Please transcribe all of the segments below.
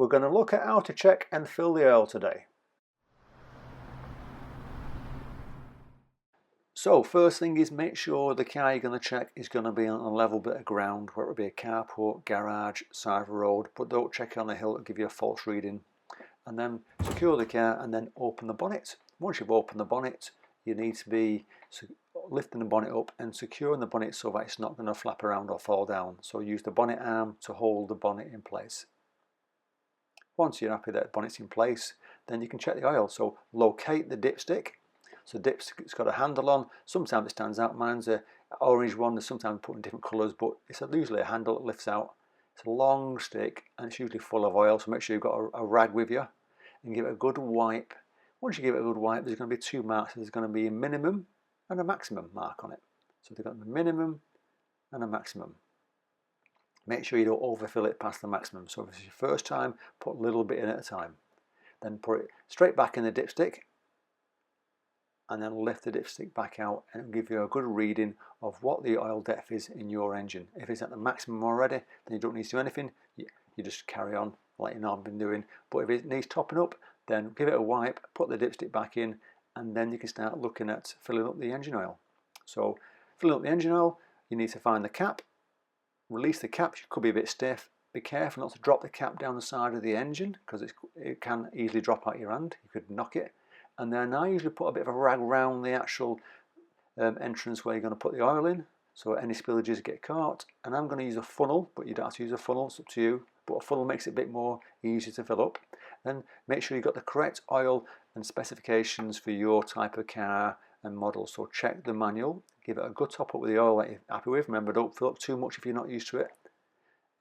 We're going to look at how to check and fill the oil today. So first thing is, make sure the car you're going to check is going to be on a level bit of ground, whether it be a carport, garage, side of a road, but don't check it on a hill to give you a false reading. And then secure the car and then open the bonnet. Once you've opened the bonnet, you need to be lifting the bonnet up and securing the bonnet so that it's not going to flap around or fall down. So use the bonnet arm to hold the bonnet in place. Once you're happy that the bonnet's in place, then you can check the oil. So locate the dipstick. So dipstick's got a handle on. Sometimes it stands out. Mine's an orange one. There's sometimes put in different colours, but it's usually a handle that lifts out. It's a long stick and it's usually full of oil, so make sure you've got a rag with you and give it a good wipe. Once you give it a good wipe, there's going to be two marks. There's going to be a minimum and a maximum mark on it. So they've got the minimum and a maximum. Make sure you don't overfill it past the maximum. So if it's your first time, put a little bit in at a time. Then put it straight back in the dipstick and then lift the dipstick back out, and it'll give you a good reading of what the oil depth is in your engine. If it's at the maximum already, then you don't need to do anything. You just carry on like you know I've been doing. But if it needs topping up, then give it a wipe, put the dipstick back in, and then you can start looking at filling up the engine oil. So filling up the engine oil, you need to find the cap, release the cap. It could be a bit stiff. Be careful not to drop the cap down the side of the engine, because it can easily drop out your hand. You could knock it. And then I usually put a bit of a rag around the actual entrance where you're going to put the oil in, so any spillages get caught. And I'm going to use a funnel, but you don't have to use a funnel, it's up to you. But a funnel makes it a bit more easy to fill up. Then make sure you've got the correct oil and specifications for your type of car and model. So check the manual, give it a good top up with the oil that you're happy with. Remember, don't fill up too much if you're not used to it.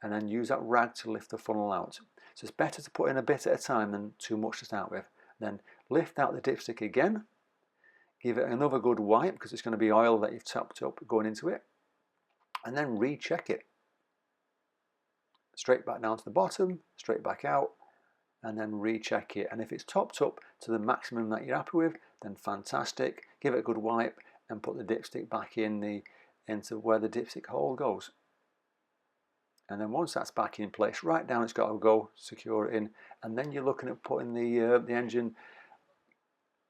And then use that rag to lift the funnel out. So it's better to put in a bit at a time than too much to start with. Then lift out the dipstick again, give it another good wipe because it's going to be oil that you've topped up going into it, and then recheck it. Straight back down to the bottom, straight back out, and then recheck it. And if it's topped up to the maximum that you're happy with, then fantastic. Give it a good wipe and put the dipstick back into where the dipstick hole goes. And then once that's back in place, right down it's got to go, secure it in, and then you're looking at putting the engine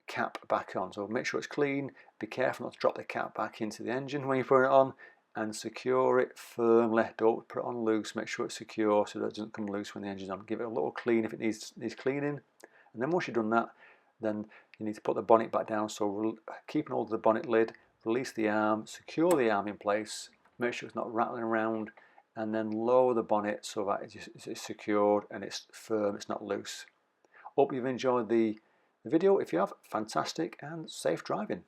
cap back on. So make sure it's clean, be careful not to drop the cap back into the engine when you put it on, and secure it firmly. Don't put it on loose, make sure it's secure so that it doesn't come loose when the engine's on. Give it a little clean if it needs cleaning. And then once you've done that, then you need to put the bonnet back down. So keeping hold of the bonnet lid, release the arm, secure the arm in place, make sure it's not rattling around, and then lower the bonnet so that it's secured and it's firm, it's not loose. Hope you've enjoyed the video. If you have, fantastic, and safe driving.